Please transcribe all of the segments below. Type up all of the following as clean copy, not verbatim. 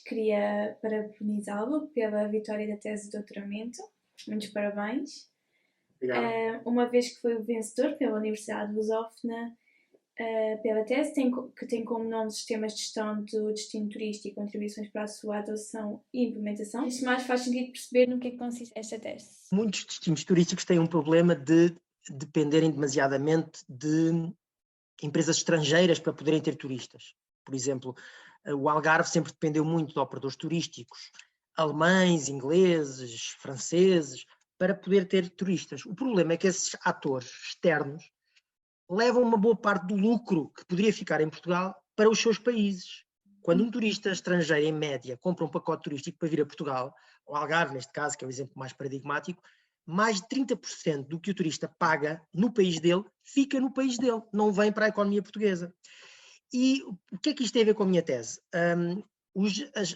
Queria parabenizá-lo pela vitória da tese de doutoramento. Muitos parabéns. Uma vez que foi o vencedor pela Universidade Lusófona, pela tese, que tem como nome Sistemas de Gestão do Destino Turístico e Contribuições para a sua adoção e implementação. Isto mais faz sentido perceber no que é que consiste esta tese. Muitos destinos turísticos têm um problema de dependerem demasiadamente de empresas estrangeiras para poderem ter turistas. Por exemplo, o Algarve sempre dependeu muito de operadores turísticos, alemães, ingleses, franceses, para poder ter turistas. O problema é que esses atores externos levam uma boa parte do lucro que poderia ficar em Portugal para os seus países. Quando um turista estrangeiro, em média, compra um pacote turístico para vir a Portugal, o Algarve, neste caso, que é o exemplo mais paradigmático, mais de 30% do que o turista paga no país dele, fica no país dele, não vem para a economia portuguesa. E o que é que isto tem a ver com a minha tese?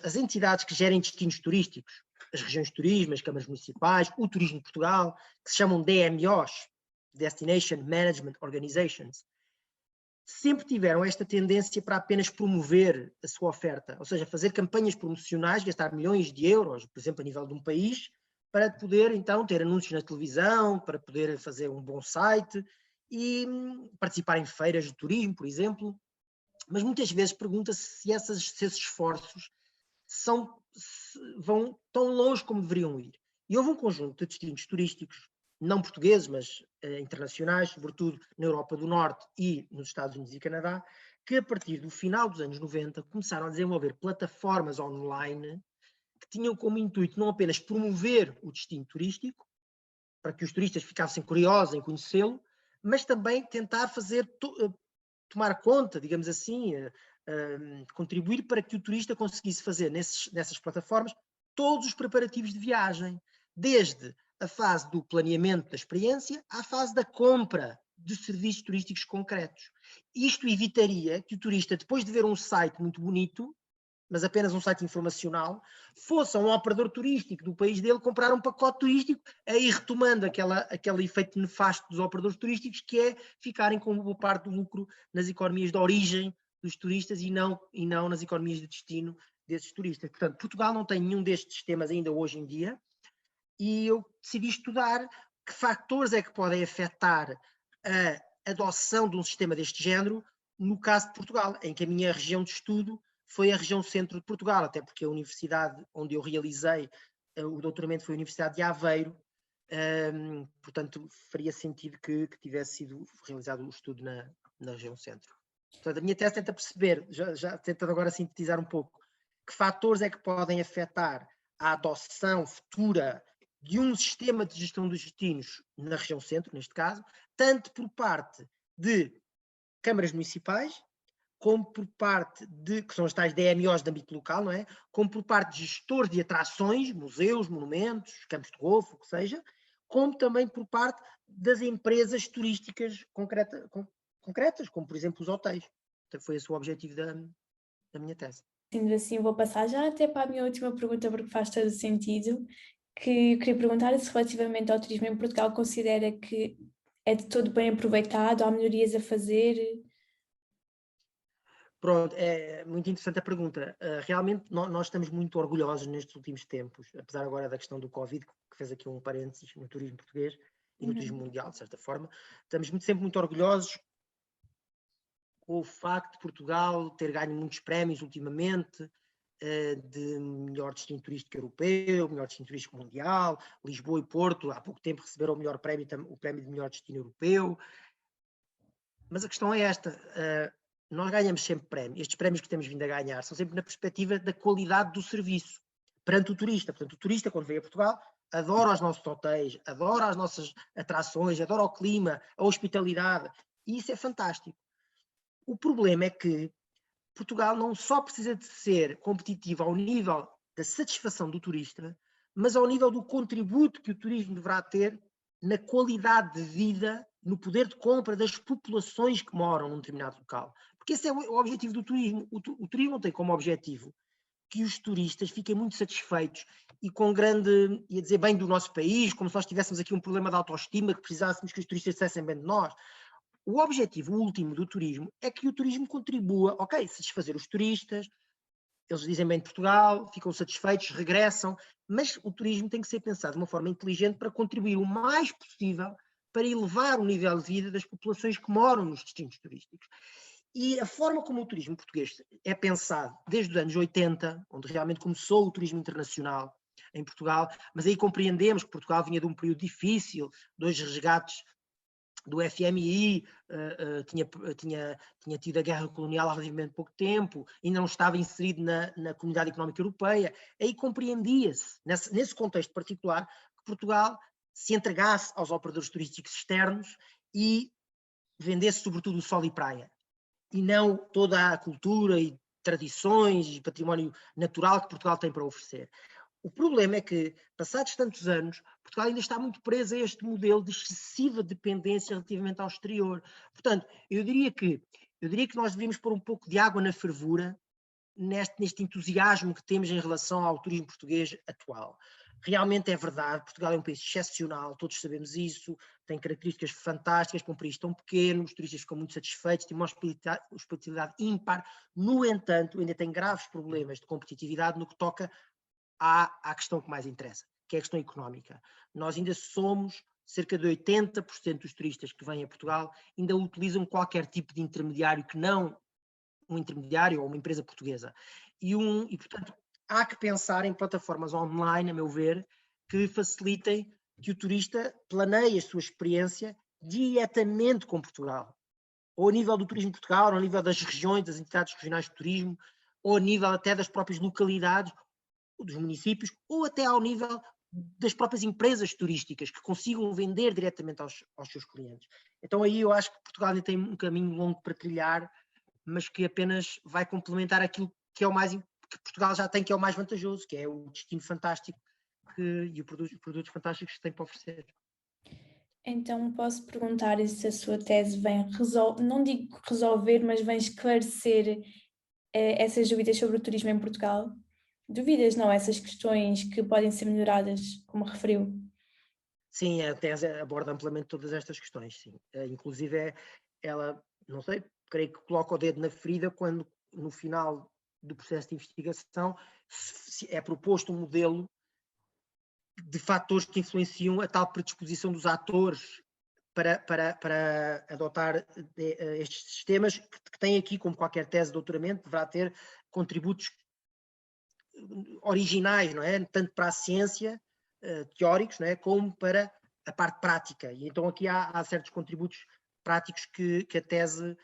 As entidades que gerem destinos turísticos, as regiões de turismo, as câmaras municipais, o Turismo de Portugal, que se chamam DMOs, Destination Management Organizations, sempre tiveram esta tendência para apenas promover a sua oferta, ou seja, fazer campanhas promocionais, gastar milhões de euros, por exemplo, a nível de um país, para poder então ter anúncios na televisão, para poder fazer um bom site e participar em feiras de turismo, por exemplo. Mas muitas vezes pergunta-se se esses esforços vão tão longe como deveriam ir. E houve um conjunto de destinos turísticos, não portugueses, mas internacionais, sobretudo na Europa do Norte e nos Estados Unidos e Canadá, que a partir do final dos anos 90 começaram a desenvolver plataformas online que tinham como intuito não apenas promover o destino turístico, para que os turistas ficassem curiosos em conhecê-lo, mas também tentar tomar conta, digamos assim, contribuir para que o turista conseguisse fazer nessas plataformas todos os preparativos de viagem, desde a fase do planeamento da experiência à fase da compra de serviços turísticos concretos. Isto evitaria que o turista, depois de ver um site muito bonito, mas apenas um site informacional, fosse a um operador turístico do país dele comprar um pacote turístico, aí retomando aquele efeito nefasto dos operadores turísticos, que é ficarem com uma boa parte do lucro nas economias de origem dos turistas e não nas economias de destino desses turistas. Portanto, Portugal não tem nenhum destes sistemas ainda hoje em dia, e eu decidi estudar que fatores é que podem afetar a adoção de um sistema deste género no caso de Portugal, em que a minha região de estudo foi a região centro de Portugal, até porque a universidade onde eu realizei o doutoramento foi a Universidade de Aveiro, portanto faria sentido que tivesse sido realizado o estudo na região centro. Portanto, a minha tese tenta perceber, já tentando agora sintetizar um pouco, que fatores é que podem afetar a adoção futura de um sistema de gestão dos destinos na região centro, neste caso, tanto por parte de câmaras municipais, como por parte que são as tais DMOs de âmbito local, não é? Como por parte de gestores de atrações, museus, monumentos, campos de golfe, o que seja, como também por parte das empresas turísticas concretas, como por exemplo os hotéis. Então, foi esse o objetivo da minha tese. Sendo assim, vou passar já até para a minha última pergunta, porque faz todo sentido, que eu queria perguntar se relativamente ao turismo em Portugal considera que é de todo bem aproveitado, há melhorias a fazer? Pronto, é muito interessante a pergunta. Realmente nós estamos muito orgulhosos nestes últimos tempos, apesar agora da questão do Covid, que fez aqui um parênteses no turismo português e no turismo mundial, de certa forma. Estamos sempre muito orgulhosos com o facto de Portugal ter ganho muitos prémios ultimamente, de melhor destino turístico europeu, melhor destino turístico mundial. Lisboa e Porto há pouco tempo receberam o melhor prémio, o prémio de melhor destino europeu. Mas a questão é esta, nós ganhamos sempre prémios. Estes prémios que temos vindo a ganhar são sempre na perspectiva da qualidade do serviço perante o turista. Portanto, o turista, quando vem a Portugal, adora os nossos hotéis, adora as nossas atrações, adora o clima, a hospitalidade, e isso é fantástico. O problema é que Portugal não só precisa de ser competitivo ao nível da satisfação do turista, mas ao nível do contributo que o turismo deverá ter na qualidade de vida, no poder de compra das populações que moram num determinado local. Porque esse é o objetivo do turismo. O turismo tem como objetivo que os turistas fiquem muito satisfeitos e com grande, ia dizer, bem do nosso país, como se nós tivéssemos aqui um problema de autoestima, que precisássemos que os turistas dissessem bem de nós. o objetivo último do turismo é que o turismo contribua, ok, satisfazer os turistas, eles dizem bem de Portugal, ficam satisfeitos, regressam, mas o turismo tem que ser pensado de uma forma inteligente para contribuir o mais possível para elevar o nível de vida das populações que moram nos destinos turísticos. E a forma como o turismo português é pensado desde os anos 80, onde realmente começou o turismo internacional em Portugal, mas aí compreendemos que Portugal vinha de um período difícil, 2 resgates do FMI, tinha tido a guerra colonial há relativamente pouco tempo, ainda não estava inserido na Comunidade Económica Europeia, aí compreendia-se, nesse contexto particular, que Portugal se entregasse aos operadores turísticos externos e vendesse sobretudo o sol e praia, e não toda a cultura e tradições e património natural que Portugal tem para oferecer. O problema é que, passados tantos anos, Portugal ainda está muito preso a este modelo de excessiva dependência relativamente ao exterior. Portanto, eu diria que nós devíamos pôr um pouco de água na fervura neste entusiasmo que temos em relação ao turismo português atual. Realmente é verdade, Portugal é um país excepcional, todos sabemos isso, tem características fantásticas para um país tão pequeno, os turistas ficam muito satisfeitos, tem uma hospitalidade ímpar, no entanto, ainda tem graves problemas de competitividade no que toca à questão que mais interessa, que é a questão económica. Nós ainda somos, cerca de 80% dos turistas que vêm a Portugal ainda utilizam qualquer tipo de intermediário que não um intermediário ou uma empresa portuguesa. E portanto, há que pensar em plataformas online, a meu ver, que facilitem que o turista planeie a sua experiência diretamente com Portugal. Ou a nível do turismo de Portugal, ou a nível das regiões, das entidades regionais de turismo, ou a nível até das próprias localidades, dos municípios, ou até ao nível das próprias empresas turísticas que consigam vender diretamente aos seus clientes. Então aí eu acho que Portugal ainda tem um caminho longo para trilhar, mas que apenas vai complementar aquilo que é o mais que Portugal já tem, que é o mais vantajoso, que é o destino fantástico e os produtos fantásticos que tem para oferecer. Então posso perguntar se a sua tese vem não digo resolver, mas vem esclarecer essas dúvidas sobre o turismo em Portugal? Dúvidas, não, essas questões que podem ser melhoradas, como referiu. Sim, a tese aborda amplamente todas estas questões, sim. Inclusive ela, não sei, creio que coloca o dedo na ferida quando no final do processo de investigação é proposto um modelo de fatores que influenciam a tal predisposição dos atores para adotar estes sistemas, que têm aqui, como qualquer tese de doutoramento, deverá ter contributos originais, não é? Tanto para a ciência, teóricos, não é? Como para a parte prática. E então aqui há certos contributos práticos que a tese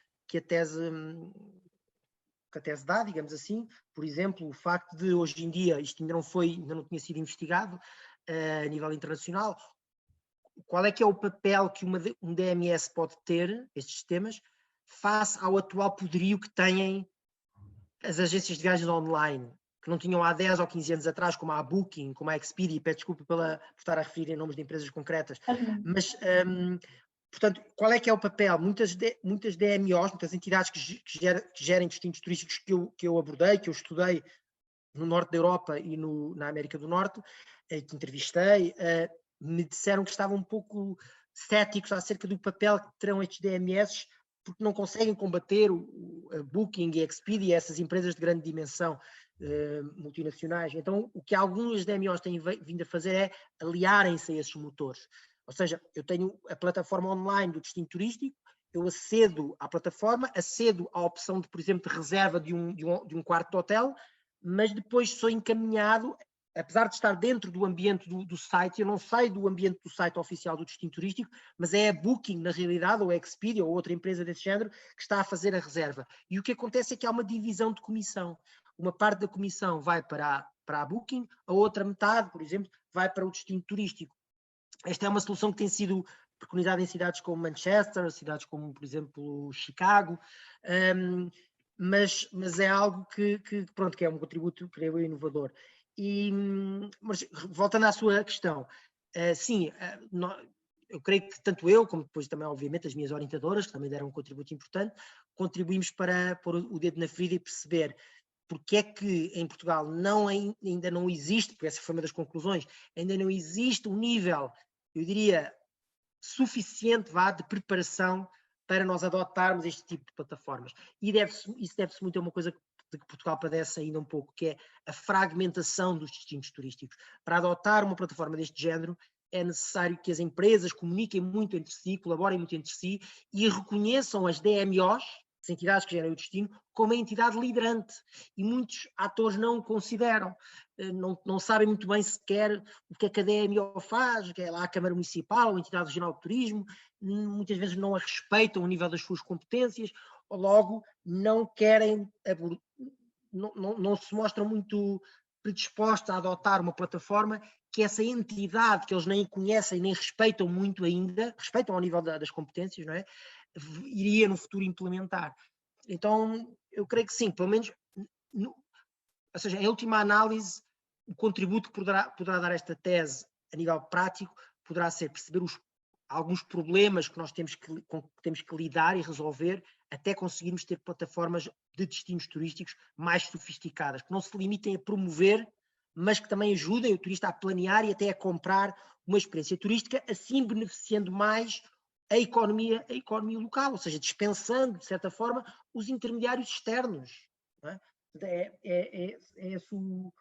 dá, digamos assim. Por exemplo, o facto de hoje em dia, isto ainda não tinha sido investigado a nível internacional, qual é que é o papel que um DMS pode ter, estes sistemas, face ao atual poderio que têm as agências de viagens online, que não tinham há 10 ou 15 anos atrás, como a Booking, como a Expedia, peço desculpa por estar a referir em nomes de empresas concretas, mas, portanto, qual é que é o papel? Muitas DMOs, muitas entidades que gerem destinos turísticos que eu abordei, que eu estudei no norte da Europa e na América do Norte, que entrevistei, me disseram que estavam um pouco céticos acerca do papel que terão estes DMS, porque não conseguem combater a Booking e a Expedia, essas empresas de grande dimensão multinacionais. Então, o que algumas DMOs têm vindo a fazer é aliarem-se a esses motores. Ou seja, eu tenho a plataforma online do destino turístico, eu acedo à plataforma, acedo à opção de, por exemplo, de reserva de um quarto de hotel, mas depois sou encaminhado, apesar de estar dentro do ambiente do site, eu não saio do ambiente do site oficial do destino turístico, mas é a Booking, na realidade, ou a Expedia, ou outra empresa desse género, que está a fazer a reserva. E o que acontece é que há uma divisão de comissão. Uma parte da comissão vai para a Booking, a outra metade, por exemplo, vai para o destino turístico. Esta é uma solução que tem sido preconizada em cidades como Manchester, cidades como, por exemplo, Chicago, mas é algo pronto, que é um contributo, creio eu, inovador. Mas voltando à sua questão, sim, eu creio que tanto eu, como depois também, obviamente, as minhas orientadoras, que também deram um contributo importante, contribuímos para pôr o dedo na ferida e perceber porque é que em Portugal ainda não existe, porque essa foi uma das conclusões, ainda não existe um nível, eu diria, suficiente de preparação para nós adotarmos este tipo de plataformas. E isso deve-se muito a uma coisa de que Portugal padece ainda um pouco, que é a fragmentação dos destinos turísticos. Para adotar uma plataforma deste género, é necessário que as empresas comuniquem muito entre si, colaborem muito entre si e reconheçam as DMOs, as entidades que geram o destino, como a entidade liderante. E muitos atores não o consideram. Não sabem muito bem sequer o que é que a DMO faz, que é lá a Câmara Municipal, ou a Entidade Regional de Turismo, muitas vezes não a respeitam ao nível das suas competências, ou logo não querem, não se mostram muito predispostos a adotar uma plataforma que essa entidade que eles nem conhecem, nem respeitam muito ainda, respeitam ao nível das competências, não é? Iria no futuro implementar. Então, eu creio que sim, pelo menos, ou seja, em última análise, o contributo que poderá dar esta tese a nível prático poderá ser perceber alguns problemas que nós temos que lidar e resolver até conseguirmos ter plataformas de destinos turísticos mais sofisticadas, que não se limitem a promover, mas que também ajudem o turista a planear e até a comprar uma experiência turística, assim beneficiando mais a economia local, ou seja, dispensando, de certa forma, os intermediários externos. Não é? É esse o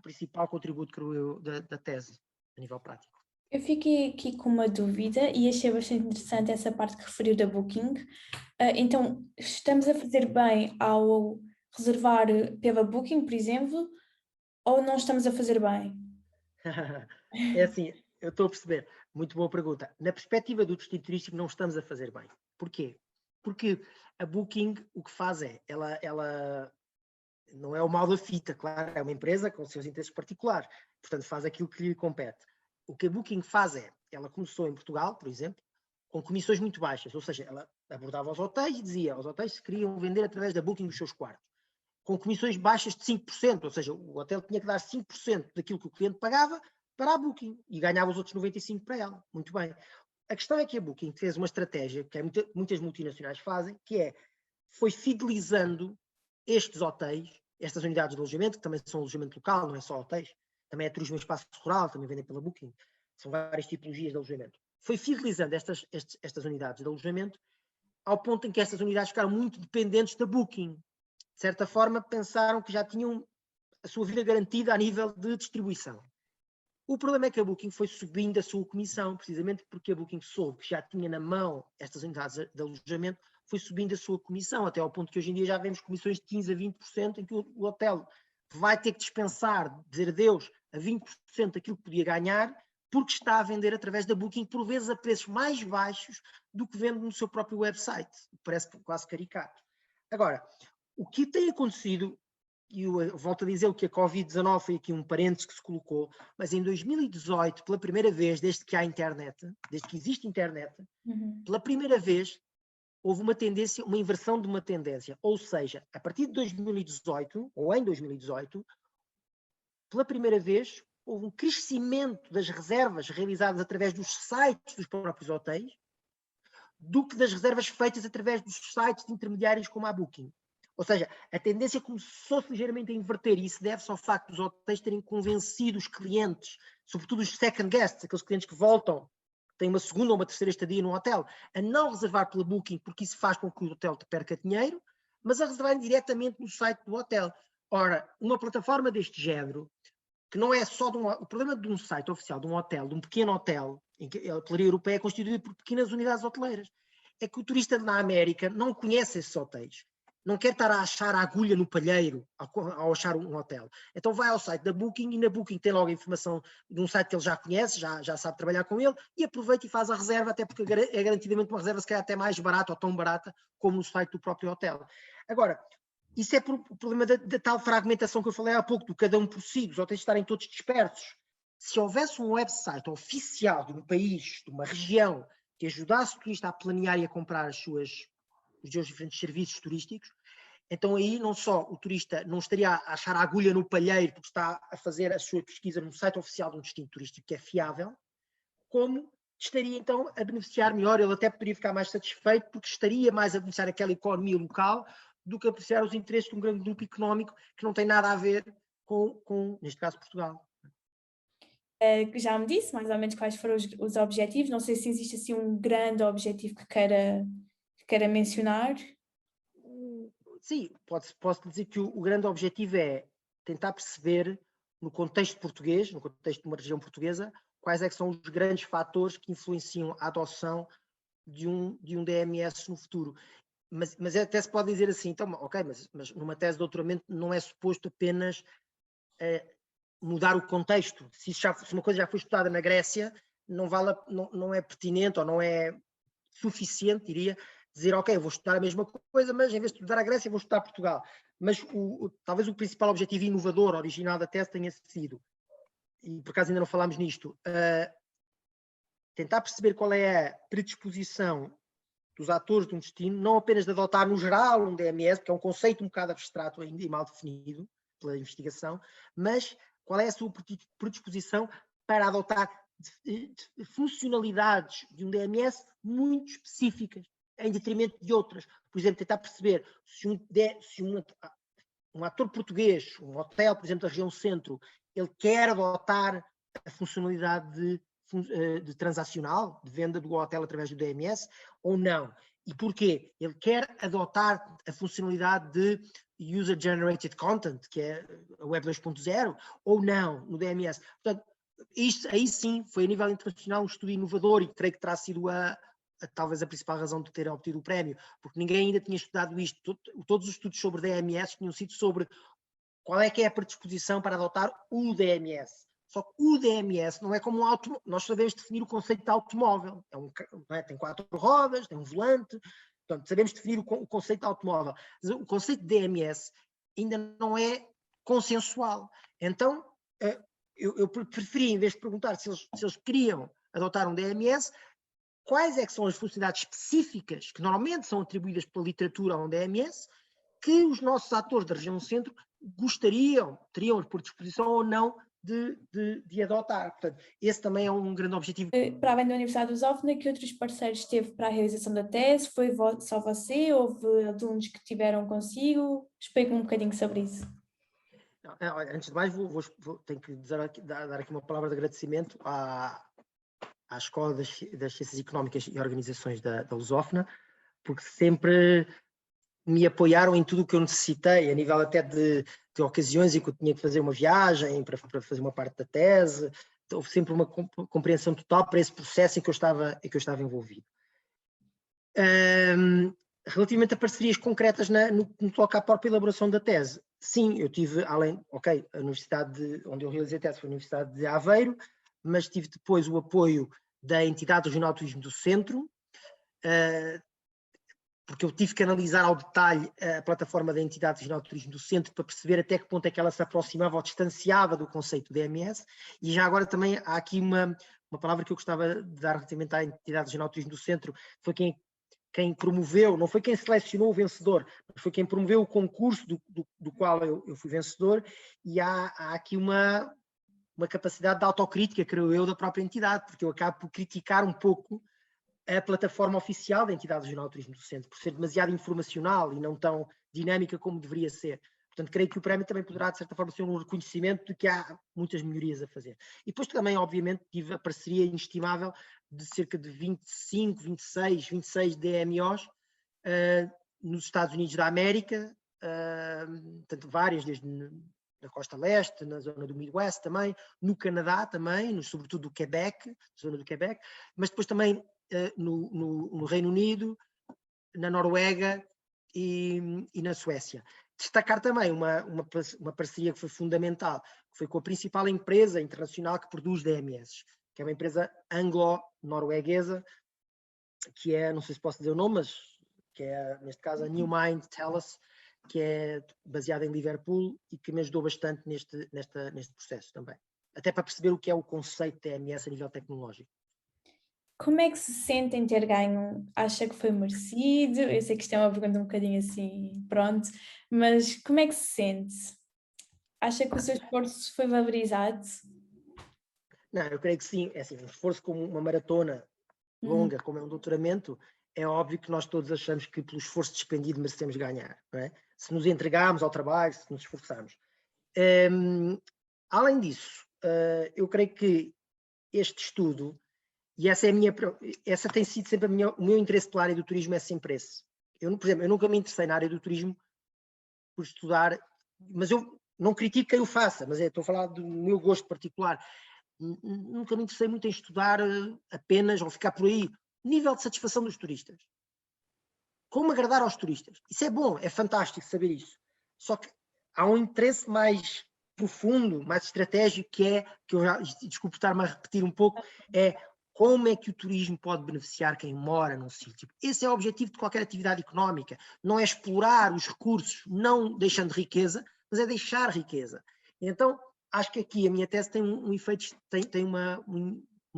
principal contributo, creio eu, da tese, a nível prático. Eu fiquei aqui com uma dúvida e achei bastante interessante essa parte que referiu da Booking. Então, estamos a fazer bem ao reservar pela Booking, por exemplo, ou não estamos a fazer bem? É assim, eu estou a perceber. Muito boa pergunta. Na perspectiva do destino turístico, não estamos a fazer bem. Porquê? Porque a Booking o que faz ela não é o mal da fita, claro, é uma empresa com os seus interesses particulares, portanto faz aquilo que lhe compete. O que a Booking faz ela começou em Portugal, por exemplo, com comissões muito baixas, ou seja, ela abordava os hotéis e dizia aos hotéis se queriam vender através da Booking os seus quartos, com comissões baixas de 5%, ou seja, o hotel tinha que dar 5% daquilo que o cliente pagava para a Booking e ganhava os outros 95% para ela. Muito bem. A questão é que a Booking fez uma estratégia que muitas multinacionais fazem, que foi fidelizando estes hotéis, estas unidades de alojamento, que também são alojamento local, não é só hotéis, também é turismo em espaço rural, também vendem pela Booking, são várias tipologias de alojamento. Foi fidelizando estas unidades de alojamento ao ponto em que estas unidades ficaram muito dependentes da Booking. De certa forma, pensaram que já tinham a sua vida garantida a nível de distribuição. O problema é que a Booking foi subindo a sua comissão, precisamente porque a Booking soube que já tinha na mão estas unidades de alojamento, foi subindo a sua comissão, até ao ponto que hoje em dia já vemos comissões de 15% a 20%, em que o hotel vai ter que dispensar, dizer adeus a 20% daquilo que podia ganhar, porque está a vender através da Booking, por vezes a preços mais baixos do que vende no seu próprio website. Parece quase caricato. Agora, o que tem acontecido, e eu volto a dizer que a Covid-19 foi aqui um parênteses que se colocou, mas em 2018, pela primeira vez, desde que há internet, desde que existe internet, pela primeira vez houve uma tendência, uma inversão de uma tendência. Ou seja, a partir de 2018, ou em 2018, pela primeira vez, houve um crescimento das reservas realizadas através dos sites dos próprios hotéis, do que das reservas feitas através dos sites de intermediários como a Booking. Ou seja, a tendência começou-se ligeiramente a inverter e isso deve-se ao facto dos hotéis terem convencido os clientes, sobretudo os second guests, aqueles clientes que voltam, têm uma segunda ou uma terceira estadia num hotel, a não reservar pela Booking, porque isso faz com que o hotel te perca dinheiro, mas a reservarem diretamente no site do hotel. Ora, uma plataforma deste género, que não é só o problema de um site oficial, de um hotel, de um pequeno hotel, em que a hotelaria europeia é constituída por pequenas unidades hoteleiras, é que o turista na América não conhece esses hotéis. Não quer estar a achar a agulha no palheiro ao achar um hotel. Então vai ao site da Booking e na Booking tem logo a informação de um site que ele já conhece, já sabe trabalhar com ele e aproveita e faz a reserva, até porque é garantidamente uma reserva se calhar até mais barata ou tão barata como no site do próprio hotel. Agora, isso é por problema da tal fragmentação que eu falei há pouco, do cada um por si, dos hotéis estarem todos dispersos. Se houvesse um website oficial de um país, de uma região, que ajudasse o turista a planear e a comprar os seus diferentes serviços turísticos, então aí não só o turista não estaria a achar a agulha no palheiro porque está a fazer a sua pesquisa no site oficial de um destino turístico que é fiável, como estaria então a beneficiar melhor, ele até poderia ficar mais satisfeito porque estaria mais a beneficiar aquela economia local do que apreciar os interesses de um grande grupo económico que não tem nada a ver com neste caso, Portugal. que já me disse mais ou menos quais foram os objetivos. Não sei se existe assim um grande objetivo que queira mencionar. Sim, posso dizer que o grande objetivo é tentar perceber, no contexto português, no contexto de uma região portuguesa, quais é que são os grandes fatores que influenciam a adoção de um DMS no futuro. Mas até se pode dizer assim, então, ok, mas numa tese de doutoramento não é suposto apenas mudar o contexto. Se uma coisa já foi estudada na Grécia, não é pertinente ou não é suficiente, diria, dizer, ok, vou estudar a mesma coisa, mas em vez de estudar a Grécia, vou estudar Portugal. Mas talvez o principal objetivo inovador, original da tese tenha sido, e por acaso ainda não falámos nisto, tentar perceber qual é a predisposição dos atores de um destino, não apenas de adotar no geral um DMS, que é um conceito um bocado abstrato ainda e mal definido pela investigação, mas qual é a sua predisposição para adotar funcionalidades de um DMS muito específicas, em detrimento de outras. Por exemplo, tentar perceber se um ator português, um hotel, por exemplo, da região centro, ele quer adotar a funcionalidade de transacional, de venda do hotel através do DMS, ou não. E porquê? Ele quer adotar a funcionalidade de User-Generated Content, que é a Web 2.0, ou não, no DMS. Portanto, isto aí sim foi a nível internacional um estudo inovador e creio que terá sido talvez a principal razão de ter obtido o prémio, porque ninguém ainda tinha estudado isto. Todos os estudos sobre DMS tinham sido sobre qual é que é a predisposição para adotar o DMS. Só que o DMS não é como um automóvel. Nós sabemos definir o conceito de automóvel. Tem 4 rodas, tem um volante. Portanto, sabemos definir o conceito de automóvel. Mas o conceito de DMS ainda não é consensual. Então, eu preferi, em vez de perguntar se eles queriam adotar um DMS, quais é que são as funcionalidades específicas que normalmente são atribuídas pela literatura a um DMS que os nossos atores da região centro teriam por disposição ou não de adotar. Portanto, esse também é um grande objetivo. Para além da Universidade de Lusófona, que outros parceiros teve para a realização da tese? Foi só você? Houve alunos que tiveram consigo? Explique-me um bocadinho sobre isso. Antes de mais, tenho que dar aqui uma palavra de agradecimento à Escola das Ciências Económicas e Organizações da Lusófona, porque sempre me apoiaram em tudo o que eu necessitei, a nível até de ocasiões em que eu tinha que fazer uma viagem para fazer uma parte da tese. Houve sempre uma compreensão total para esse processo em que eu estava envolvido. Relativamente a parcerias concretas no que toca à própria elaboração da tese, sim, eu tive, a universidade onde eu realizei a tese foi a Universidade de Aveiro, mas tive depois o apoio da entidade regional de turismo do centro, porque eu tive que analisar ao detalhe a plataforma da entidade regional de turismo do centro para perceber até que ponto é que ela se aproximava ou distanciava do conceito DMS. E já agora também há aqui uma palavra que eu gostava de dar relativamente à entidade regional de turismo do centro, foi quem promoveu, não foi quem selecionou o vencedor, mas foi quem promoveu o concurso do qual eu fui vencedor, e há aqui uma capacidade de autocrítica, creio eu, da própria entidade, porque eu acabo por criticar um pouco a plataforma oficial da entidade regional de turismo do centro, por ser demasiado informacional e não tão dinâmica como deveria ser. Portanto, creio que o prémio também poderá, de certa forma, ser um reconhecimento de que há muitas melhorias a fazer. E depois também, obviamente, tive a parceria inestimável de cerca de 25, 26 DMOs nos Estados Unidos da América, tanto várias, desde na costa leste, na zona do Midwest também, no Canadá também, sobretudo do Quebec, zona do Quebec, mas depois também no Reino Unido, na Noruega e na Suécia. Destacar também uma parceria que foi fundamental, que foi com a principal empresa internacional que produz DMS, que é uma empresa anglo-norueguesa, que é, não sei se posso dizer o nome, mas que é, neste caso, a New Mind Tellus, que é baseada em Liverpool e que me ajudou bastante neste processo também. Até para perceber o que é o conceito de DMS a nível tecnológico. Como é que se sente em ter ganho? Acha que foi merecido? Eu sei que isto é uma pergunta um bocadinho assim, pronto, mas como é que se sente? Acha que o seu esforço foi valorizado? Não, eu creio que sim. É assim, um esforço como uma maratona longa, como é um doutoramento, é óbvio que nós todos achamos que pelo esforço despendido merecemos ganhar, não é? Se nos entregarmos ao trabalho, se nos esforçarmos. Além disso, eu creio que este estudo, e essa tem sido sempre o meu interesse pela área do turismo, é sempre esse. Por exemplo, eu nunca me interessei na área do turismo por estudar, mas eu não critico quem o faça, mas estou a falar do meu gosto particular. Nunca me interessei muito em estudar apenas, ou ficar por aí, nível de satisfação dos turistas. Como agradar aos turistas. Isso é bom, é fantástico saber isso. Só que há um interesse mais profundo, mais estratégico, que eu já, desculpe estar-me a repetir um pouco, é como é que o turismo pode beneficiar quem mora num sítio. Esse é o objetivo de qualquer atividade económica. Não é explorar os recursos, não deixando riqueza, mas é deixar riqueza. Então, acho que aqui a minha tese tem um efeito, tem uma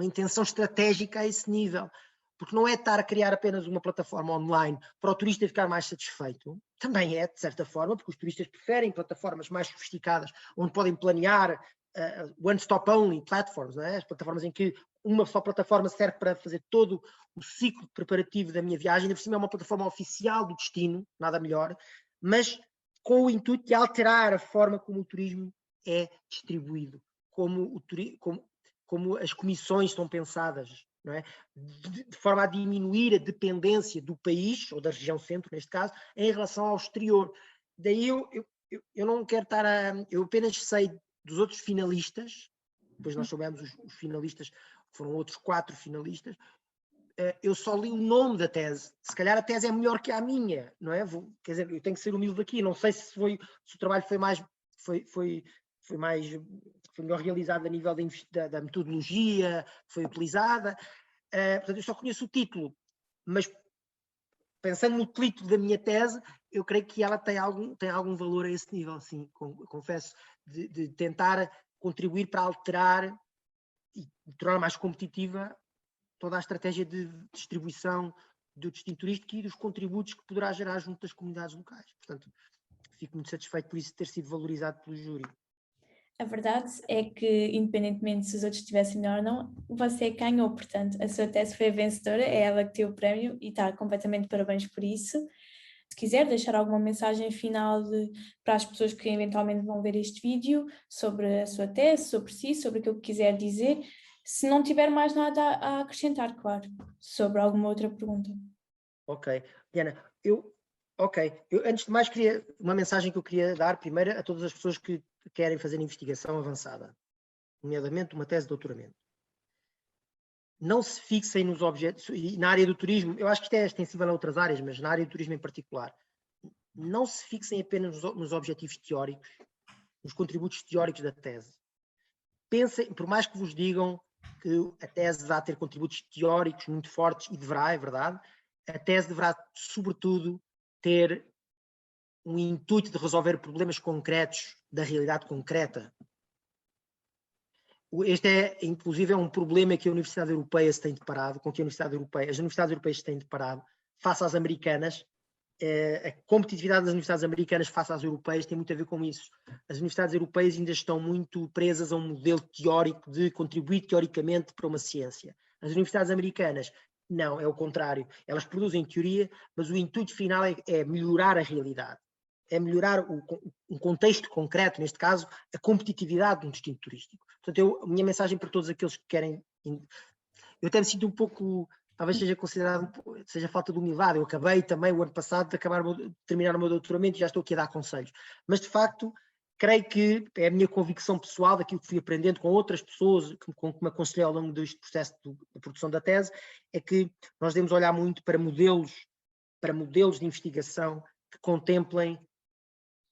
intenção estratégica a esse nível. Porque não é estar a criar apenas uma plataforma online para o turista ficar mais satisfeito. Também é, de certa forma, porque os turistas preferem plataformas mais sofisticadas, onde podem planear one-stop only platforms, não é? As plataformas em que uma só plataforma serve para fazer todo o ciclo preparativo da minha viagem. Ainda por cima é uma plataforma oficial do destino, nada melhor, mas com o intuito de alterar a forma como o turismo é distribuído, como as comissões são pensadas, não é? De forma a diminuir a dependência do país, ou da região centro, neste caso, em relação ao exterior. Daí eu não quero estar eu apenas sei dos outros finalistas, depois nós soubemos os finalistas, foram outros 4 finalistas, eu só li o nome da tese. Se calhar a tese é melhor que a minha, não é? Quer dizer, eu tenho que ser humilde aqui, não sei se o trabalho foi melhor realizado a nível da metodologia que foi utilizada. Portanto, eu só conheço o título, mas pensando no título da minha tese, eu creio que ela tem algum valor a esse nível, sim, confesso, de tentar contribuir para alterar e tornar mais competitiva toda a estratégia de distribuição do destino turístico e dos contributos que poderá gerar junto das comunidades locais. Portanto, fico muito satisfeito por isso ter sido valorizado pelo júri. A verdade é que, independentemente se os outros estivessem melhor ou não, você ganhou, portanto, a sua tese foi a vencedora, é ela que tem o prémio e está completamente parabéns por isso. Se quiser deixar alguma mensagem final para as pessoas que eventualmente vão ver este vídeo sobre a sua tese, sobre si, sobre aquilo que quiser dizer, se não tiver mais nada a acrescentar, claro, sobre alguma outra pergunta. Ok. Diana, antes de mais uma mensagem que eu queria dar primeiro a todas as pessoas que querem fazer investigação avançada, nomeadamente uma tese de doutoramento. Não se fixem nos objetos, e na área do turismo, eu acho que isto é extensível a outras áreas, mas na área do turismo em particular, não se fixem apenas nos objetivos teóricos, nos contributos teóricos da tese. Pensem, por mais que vos digam que a tese vai ter contributos teóricos muito fortes, e deverá, é verdade, a tese deverá, sobretudo, ter um intuito de resolver problemas concretos da realidade concreta. Este inclusive, é um problema que a Universidade Europeia se tem deparado, com que as universidades europeias se têm deparado, face às americanas. A competitividade das universidades americanas face às europeias tem muito a ver com isso. As universidades europeias ainda estão muito presas a um modelo teórico de contribuir teoricamente para uma ciência. As universidades americanas, não, é o contrário. Elas produzem teoria, mas o intuito final é melhorar a realidade. É melhorar um contexto concreto, neste caso, a competitividade de um destino turístico. Portanto, a minha mensagem para todos aqueles que querem... Eu até me sinto um pouco... Talvez seja considerado, seja falta de humildade. Eu acabei também o ano passado de terminar o meu doutoramento e já estou aqui a dar conselhos. Mas, de facto, creio que é a minha convicção pessoal daquilo que fui aprendendo com outras pessoas que me aconselhei ao longo deste processo de produção da tese, é que nós devemos olhar muito para modelos de investigação que contemplem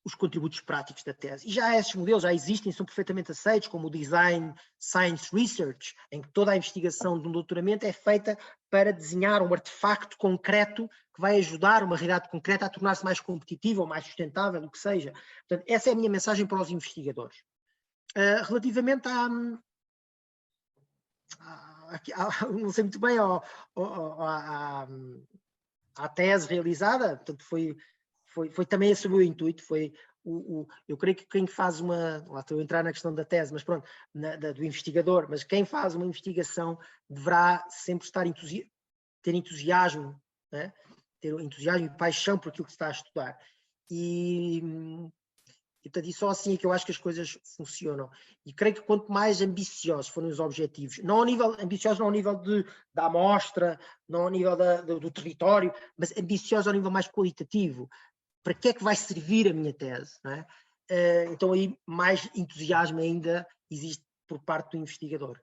os contributos práticos da tese. E já esses modelos já existem, são perfeitamente aceitos, como o Design Science Research, em que toda a investigação de um doutoramento é feita para desenhar um artefacto concreto que vai ajudar uma realidade concreta a tornar-se mais competitiva ou mais sustentável, o que seja. Portanto, essa é a minha mensagem para os investigadores. Relativamente não sei muito bem, à tese realizada, portanto, foi também esse o meu intuito, eu creio que quem faz lá estou a entrar na questão da tese, mas pronto, do investigador, mas quem faz uma investigação deverá sempre ter entusiasmo, né? Ter entusiasmo e paixão por aquilo que está a estudar. E E, portanto, e só assim é que eu acho que as coisas funcionam. E creio que quanto mais ambiciosos forem os objetivos, não ao nível, ambiciosos não ao nível da amostra, não ao nível do território, mas ambiciosos ao nível mais qualitativo. Para que é que vai servir a minha tese? Não é? Então aí mais entusiasmo ainda existe por parte do investigador.